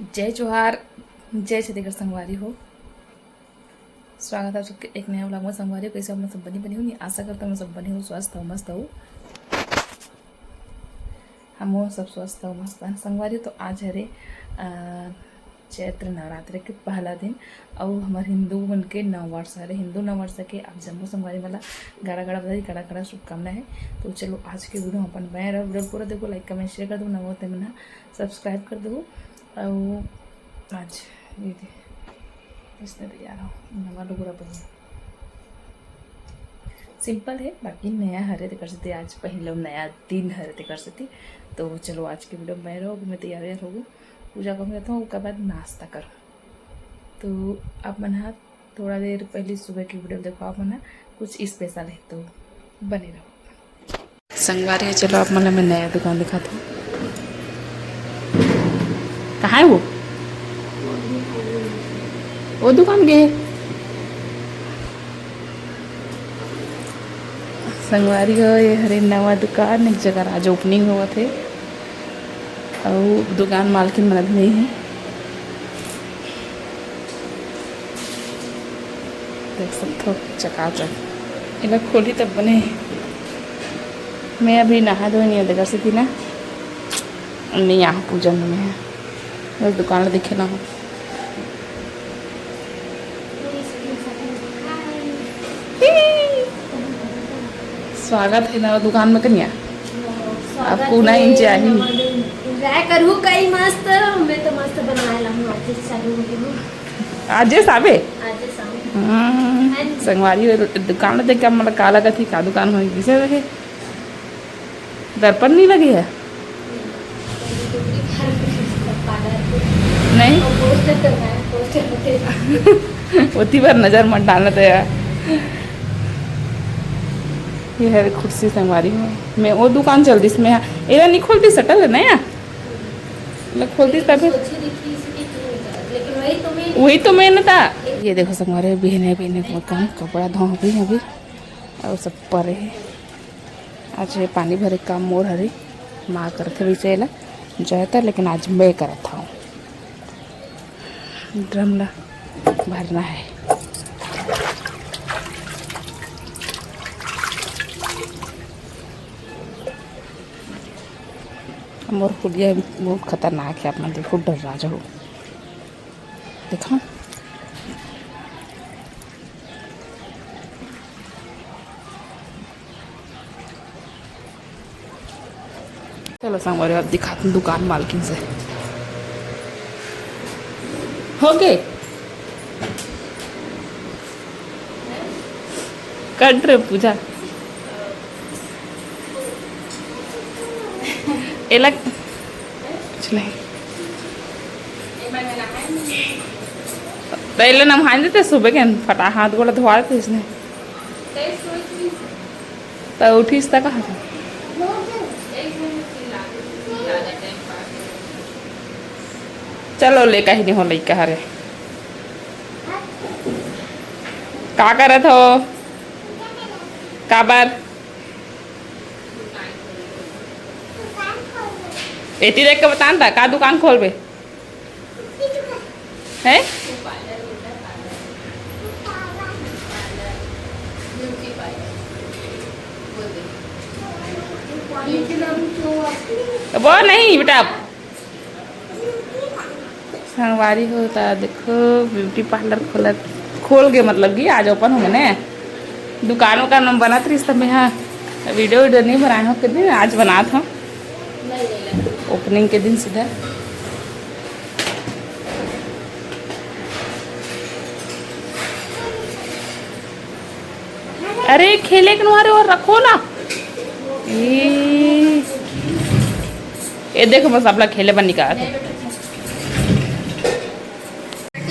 जय जोहार, जय छत्तीसगढ़ संगवारी हो। स्वागत है आप सबके एक नया व्लॉग में। संगवारी हो, कैसे हो? मैं सब बनी हूँ। आशा करता हूँ मैं सब बनी हूँ, स्वस्थ हो, मस्त हो। हम वो सब स्वस्थ हो, मस्त हैं संगवारी। तो आज हरे चैत्र नवरात्र के पहला दिन और हमारे हिंदू मन के नववर्ष हरे। हिंदू नववर्ष के आप जम्मू संगवारी वाला गड़ा गड़ा बधाई, गड़ा गड़ा शुभकामनाएं है। तो चलो आज के वीडियो अपन बने रहो, वीडियो पूरा देखो, लाइक कमेंट शेयर कर दो, नवो तेमना सब्सक्राइब कर दो। और आज ये इसने तैयार हो नवा डोगरा पर सिंपल है, बाकी नया हरे कर सकते। आज पहले नया दिन हरे कर सकती। तो चलो आज के वीडियो में रहो, मैं तैयार हो पूजा कर जाता हूँ, उसके बाद नाश्ता करो। तो आप मना थोड़ा देर पहले सुबह की वीडियो देखो, आप मना कुछ स्पेशल है तो बने रहो संगवारी है। चलो आप मैं नया दुकान दिखाती हूँ। कहाँ है वो दुकान गए संगवारी हो। ये हरे नवा दुकान एक जगह आज ओपनिंग हुआ थे और दुकान मालकिन मनद नहीं है। देख सकते हो चकाचक इला खोली तब बने। मैं अभी नहा धो नहीं देखा सी थी ना, नहीं यहाँ पूजन में है, बस दुकान दिखे ना हो। स्वागत है ना दुकान में कन्या, आपको ना इंच आई ट्राई करूँ कई मस्त। मैं तो मस्त बनाए ला हूँ आज चालू हो गई। आज साबे आज शाम संगवारी दुकान देख के मतलब का लगा थी का दुकान हो किसे देखे दर्पण नहीं लगी है नहीं उतनी बार नजर मत डालना तो यार। ये है कुर्सी संगवारी में, मैं वो दुकान चलती इसमें एरा नहीं खोलती सटल है ना यार, खोलती तभी वही तो मैंने था। ये देखो संगवारी बहने बहने को काम कपड़ा धो भी अभी और सब परे है। आज पानी भरे काम मोर हरी माँ करते वैसे ला जाता, लेकिन आज मैं करता हूँ। ड्रम ला भरना है। मोर फुलिया बहुत खतरनाक है, अपना देखो डर रहा जाओ देखो। चलो संगवारी आप दिखाते हैं दुकान मालकिन से हो गए कर रहे पूजा एला कुछ नहीं पहले नहा देते सुबह के फटा हाथ गोला धोआ देते इसने तो उठीस तक कहा था। चलो ले कहीं नहीं हो लई कह रहे का करत हो काबर एती देख के बता था का दुकान खोलबे है। वो नहीं बेटा संगवारी होता देखो ब्यूटी पार्लर खोल के मतलब कि आज ओपन हो मैंने दुकानों का नाम बना थी सब में। हाँ वीडियो नहीं बनाए हो कितने आज बना था ओपनिंग के दिन सीधा। अरे खेले के नुआरे और रखो ना ये देखो बस अपना खेले बन निकाल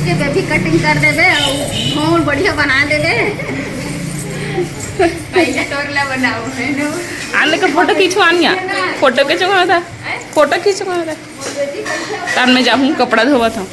के बेबी कटिंग कर देबे और बढ़िया बना देबे। पहले टोरला बनाओ मैंने आने का फोटो खींचवानिया फोटो खींचवाना था, फोटो खींचवाना था कान में जाऊँ कपड़ा धोवा था।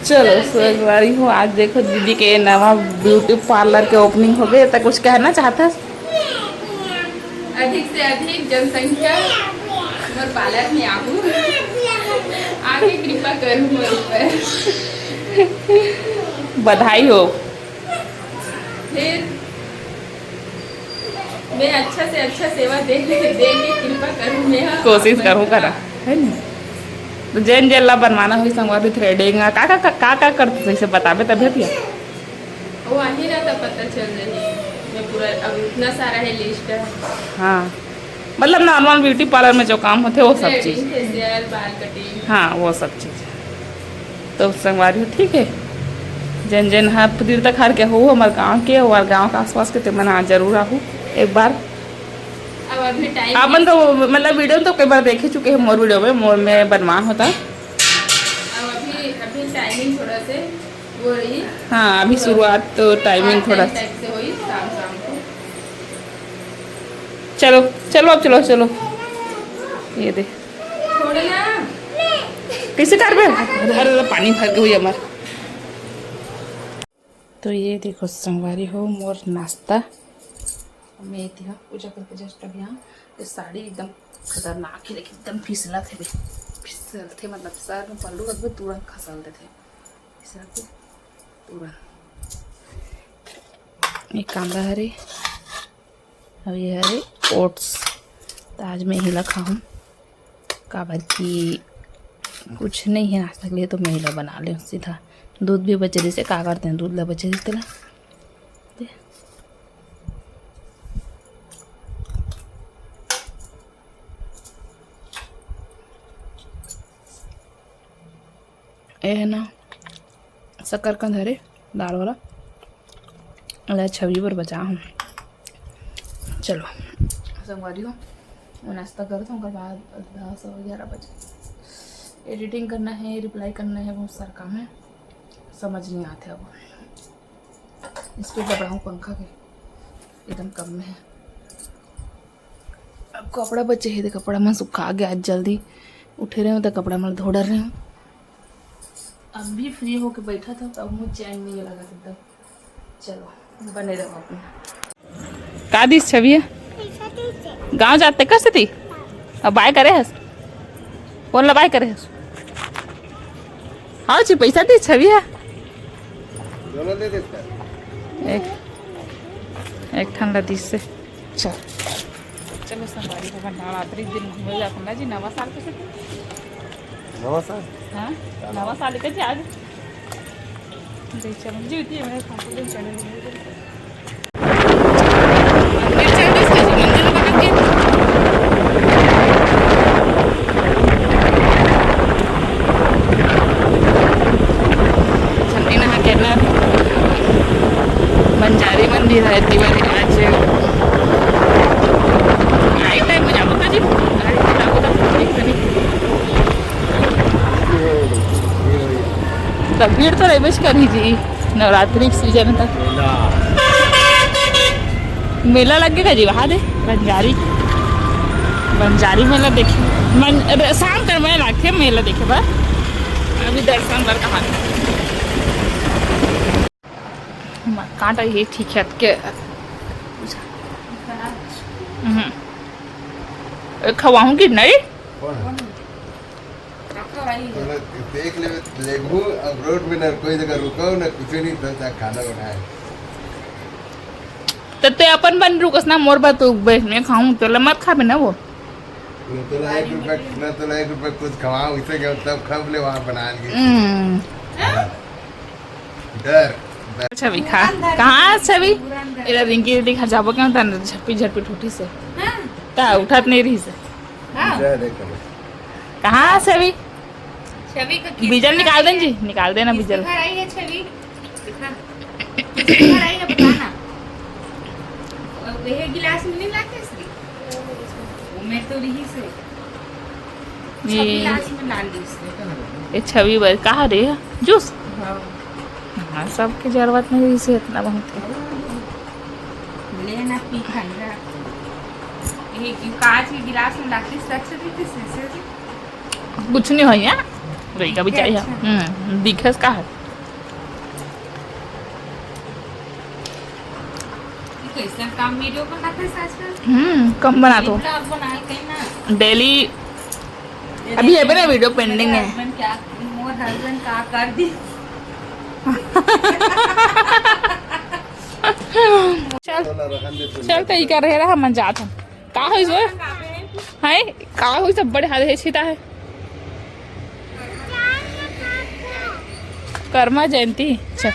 चलो संगवारी हो आज देखो दीदी के नवा ब्यूटी पार्लर के ओपनिंग हो गए तो कुछ कहना चाहता अधिक से अधिक जनसंख्या और पार्लर में आऊँ आगे कृपा करूँ मेरे पर। बधाई हो। फिर मैं अच्छा से अच्छा सेवा देने कृपा करूँ मैं कोशिश करूँ करा है ना। तो जैन जेला बनवाना हुई संगवारी थ्रेडिंग का करते जैसे बताबे तभी पिया वो आही ना तो पता चल रही मैं पूरा अब इतना सारा है लिस्ट है। हाँ मतलब नॉर्मल ब्यूटी पार्लर में जो काम होते वो सब चीज़ फेशियल बाल कटिंग हाँ वो सब चीज़ तो संगवारी ठीक है। जैन जैन हाँ तीर तक हार के हो हमारे गाँव के और गाँव के आसपास के तो मैं जरूर आहूँ एक बार। अब अभी टाइम अपन तो मतलब वीडियो तो कई बार देख ही चुके हैं मोर वीडियो में मोर में बनवान होता। अब अभी टाइमिंग थोड़ा से वो रही हाँ अभी शुरुआत तो टाइमिंग थोड़ा से हुई शाम को। चलो चलो अब चलो चलो ये दे कैसे कर अरे पानी भर के हुई हमार। तो ये देखो संगवारी हो मोर नाश्ता मैं थी पूजा करके जस्ट अब यहाँ ये साड़ी एकदम खतरनाक है लेकिन एकदम फिसला थे मतलब सर में पल्लू रख तुरंत खसलते थे फिसला थे तुरंत। ये कांदा हरे अब ये हरे ओट्स तो आज मैं ही रखा हूँ काबर की कुछ नहीं है नाश्ता के लिए तो मैं ही बना ले सीधा दूध भी बचे जैसे का करते हैं दूध ला बचे जैसे ला ये है ना शकरकंद हरे दाल वाला अरे छवि पर बचा हूँ। चलो संगवारी हो वो नाश्ता करता हूँ बाद 10-11 बजे एडिटिंग करना है रिप्लाई करना है बहुत सारा काम है समझ नहीं आते अब स्पीड बढ़ाऊँ पंखा के एकदम कम में है। अब कपड़ा बचे है तो कपड़ा मैं सुखा गया आज जल्दी उठे रहे हूँ तो कपड़ा मैं धो डर रही हूँ। अब भी फ्री होके बैठा था तो अब मुझे चैन नहीं लगा था। चलो बने रहो अपना का दिस छवि है गाँव जाते कैसे थी अब बाय करे है कौन ला बाय करे है हाँ जी पैसा दी छवि है एक ठंडा दिस से चल चलो संगवारी को नवरात्रि दिन घूमे जाता जी नवा साल कैसे नवा साल हाँ नवा साल कैसे आज देख चलो जीती है मेरे साथ दिन चले बंजारी मंदिर है दिवाली आज नाइट टाइम में जाऊँगा जी तब भीड़ तो रही करी जी नवरात्रि सीजन तक मेला लगेगा जी वहाँ दे बंजारी मेला देखे शाम कर मैं रखे मेला देखे बा अभी दर्शन कर कहा कांटा ये ठीक है के खवाऊंगी नहीं देख ले देखूं अब रोड में ना कोई जगह रुको ना कुछ नहीं तो खाना बनाए तो ते अपन बन रुकस ना मोर बात मैं खाऊं तो मत खा ना वो न तो ₹1 कुछ खवाऊं इसे क्या तब खब ले वहां बना लिए डर छवि खा कहाँ छवि इधर रिंकी दीदी घर जाबो क्यों था झटपी झटपी ठूठी से ता उठत नहीं रही से कहाँ छवि छवि का बीजल निकाल दें जी निकाल देना बीजल आई है छवि दिखा आई है बताना ये गिलास में नहीं लाते इसलिए वो मैं तो रही से गिलास में डाल दी इसलिए ये छवि बर कहाँ रे जूस हाँ सबके जरूरत नहीं इसे इतना बहुत लेना पी खाना ये कांच के गिलास में लाके रख सकते थे कुछ नहीं हो यार वही का भी चाहिए दिखस का है कैसे काम वीडियो बनाते हैं आजकल कम बना तो बना के ना डेली अभी है ना वीडियो पेंडिंग है। हस्बैंड क्या, मोर हस्बैंड का कर दी। चल चल कहीं कर रहे रहा मन जात हम का होई सो है का होई सब बड़े हाथ है छिता है कर्मा जयंती। चल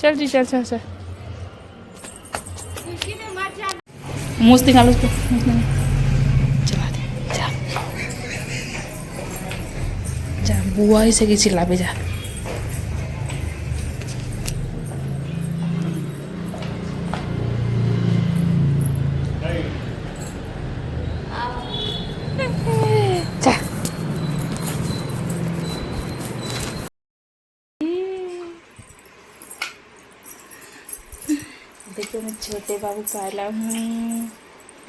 चल जी चल चल चल मुंह निकालो उसको चला दे जा जा बुआ ही से की चिल्ला पे जा। जा देखो मैं छोटे बाबू को आला हूँ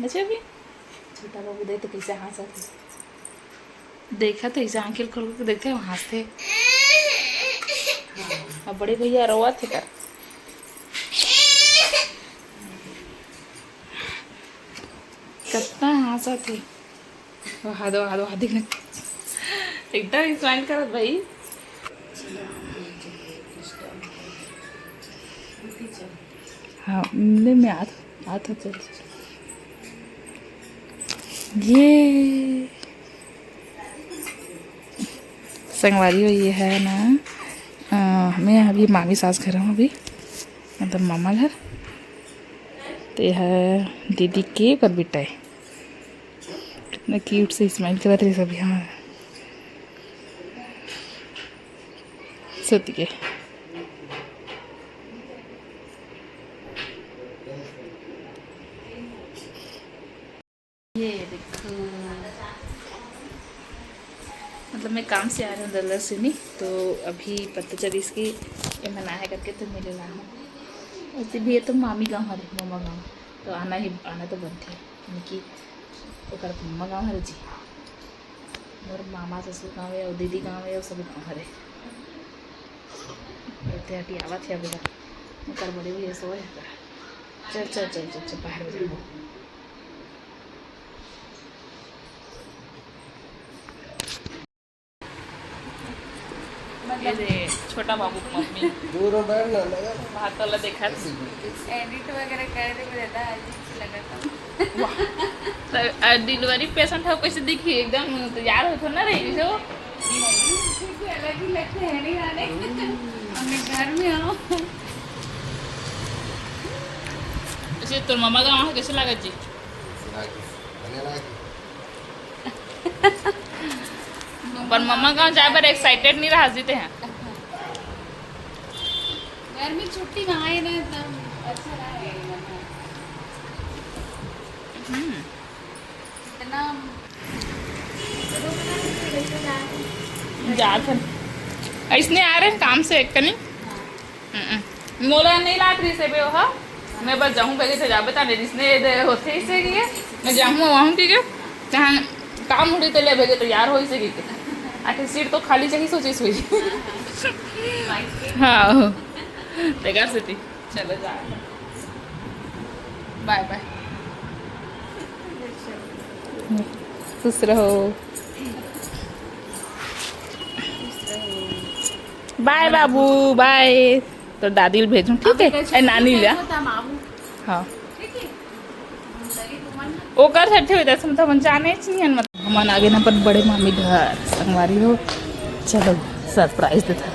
बच्चे भी छोटा बाबू देख तो कैसे हंसा थे देखा तो ऐसे आंखें खोल के देखते हो हंसते। अब बड़े भैया रोआ थे कर कितना हंसा थे हादो हादो हादी ने एकदम स्माइल करत भाई। हाँ ले मैं आता चल ये संगवारी हो ये है ना मैं अभी मामी सास घर हूँ अभी मतलब मामा घर तो यह है दीदी के पर बेटा है कितना क्यूट से स्माइल कर रहे सभी। हाँ सत्य के ये देखो मतलब मैं काम से आ रही हूँ दल्लर से नहीं तो अभी पता चली इसकी ये मना है करके तो मिले ला हूँ वैसे भी ये तो मामी गाँव हरे मम्मा गाँव तो आना तो बनते उनकी ओकर मम्मा गाँव हरे जी और मामा ससुर गाँव है और दीदी गाँव है और सभी गाँव हरे रहते हटी आवा थे अभी कर बड़े भी ऐसा है चल चल चल चल चल बाहर जाओ। ये दे छोटा बाबू की मम्मी दूर बैठना लगा बात वाला देखा एडिट वगैरह कर दे देता है अजीब लगा था। तो डिलीवरी पेशेंट है कैसे दिखी एकदम तैयार हो तो ना रही जो अलग ही लगते हैं नहीं आने अपने घर में आओ। ऐसे तो मामा का वहाँ कैसे लगा जी पर मम्मा गाँव जाए पर एक्साइटेड नहीं रह जीते हैं घर में छुट्टी कहाँ है ना एकदम अच्छा रहा इतना जाते ऐसने आ रहे हैं काम से एक कनी मोला नहीं लात रही से बे हो मैं बस जाऊँ पहले से जा बता नहीं इसने होते ही से कि मैं जाऊँ वहाँ की जहाँ काम उड़ी तो ले भेजे तैयार हो इसे की आखिर सीट तो खाली चाहिए सोची सुई हाँ तैयार से थी चलो जा बाय बाय खुश रहो बाय बाबू बाय तो दादी भेजूँ ठीक है नानी लिया हाँ वो कर सकते हुए दस मतलब हम जाने नहीं मतलब हम आगे ना पर बड़े मामी घर संगवारी हो चलो सरप्राइज देता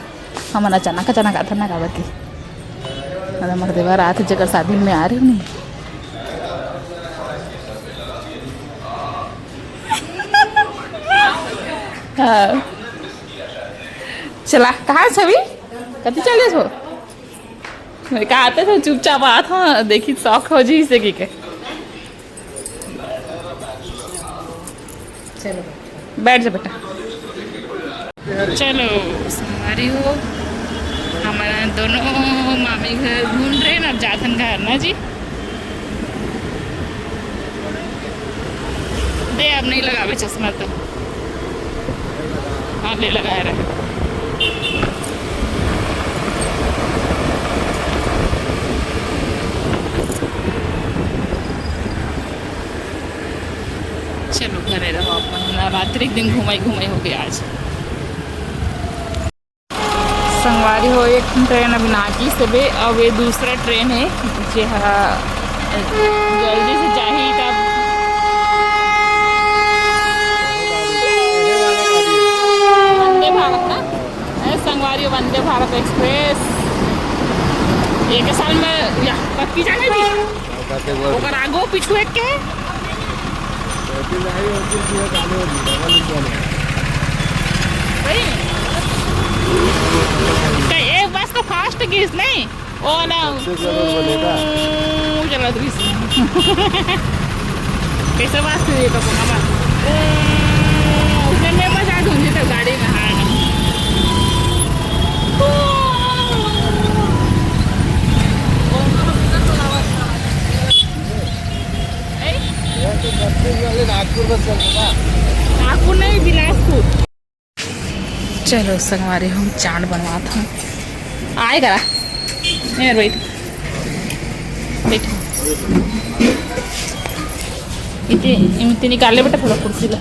हम अचानक अचानक आता ना काबर की मतलब मरदेवा रात जगह शादी में आ रही हूँ नहीं हाँ चला कहाँ छवि कति चले छो मैं कहा आते थे चुपचाप आ था देखी शौक हो जी से की के चलो बैठ जा बेटा चलो हमारी हो हमारा दोनों मामी घर घूम रहे ना जाथन घर ना जी दे अब नहीं लगावे चश्मा तो हाँ ले लगाया रहे चलो घरे रहो अपन नवरात्रि के दिन घुमाई घुमाई हो गया आज संगवारी हो। एक ट्रेन अभी नाकी से बे अब ये दूसरा ट्रेन है जे जल्दी से जाही तब वंदे भारत ना संगवारी वंदे भारत एक्सप्रेस एक साल में या पक्की जाने भी ओकर आगो पिछू एक के एक बस तो फास्ट गिस नहीं ओ ना चला दृश कैसे बात कर तो हमारा उसने मैं मजा दूंगी तो गाड़ी में हार नागपुर नहीं बिलासपुर। चलो संगवारी हम चाट बनवा था आए करा यार बैठ इतने निकाल ले बेटा थोड़ा कुर्सी ला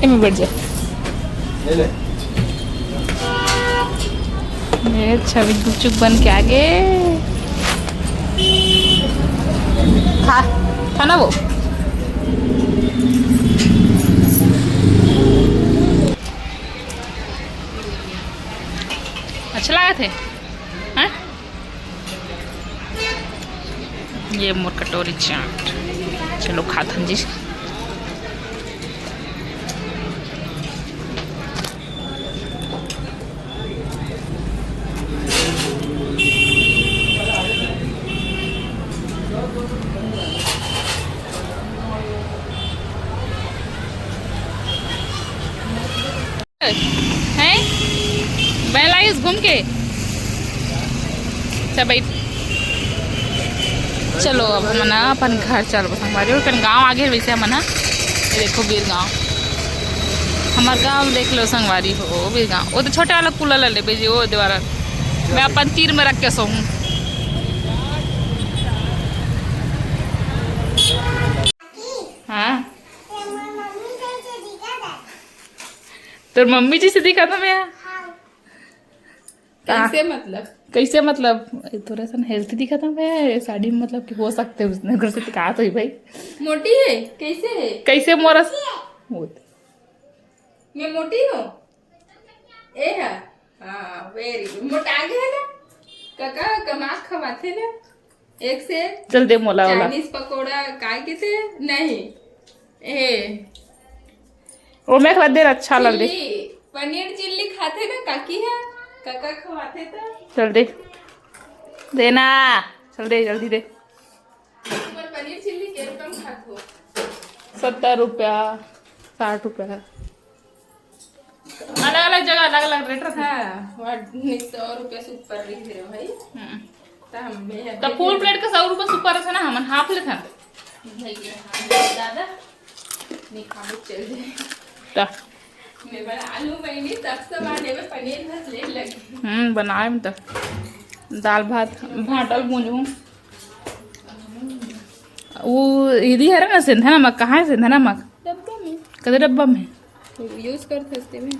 इनमें बैठ जा ये छवि गुपचुप बन के आगे था ना वो अच्छा लगा थे हाँ? ये मोर कटोरी चाट चलो खाथन जी हैं बेला इस घूम के सब बैठ चलो अब मना अपन घर चल हमारे और गाँव आगे वैसे मना ये देखो बीर गाँव हमार गाँव देख लो संगवारी हो बीर गाँव वो तो छोटा वाला कूलर ले ले भेजी वो द्वारा मैं अपन तीर में रख के सोऊं हाँ तो मम्मी जी से दिखा था मैं कैसे मतलब थोड़ा सा हेल्थी दिखा था मैं साड़ी में मतलब कि हो सकते उसने घर से कहा तो भाई मोटी है कैसे मोरस मैं मोटी हूँ ए है हाँ वेरी मोटा गया ना काका कमाक खवाते ना एक से चल दे मोला वाला चाइनीज पकोड़ा काय के थे नहीं ए वो मैं खवा दे अच्छा लग दे पनीर चिल्ली खाते ना काकी है काका खवाते था चल दे देना चल दे जल्दी दे पनीर चिल्ली के कम खाते हो 70 रुपया 60 रुपया अलग अलग जगह अलग अलग रेट रखा हाँ 100 रुपया से ऊपर लिख रहे हो भाई तो फुल प्लेट का 100 रुपया से ऊपर था ना हम हाफ ले था दादा नहीं खाने चल जाए मैं बना आलू मैंने तब से बाने में पनीर बस ले लगी बनाए में तो दाल भात भाटल भूंजू वो इधी है ना सिंधा नमक कहाँ है सिंधा नमक डब्बा में कदे डब्बा में यूज कर सकते हैं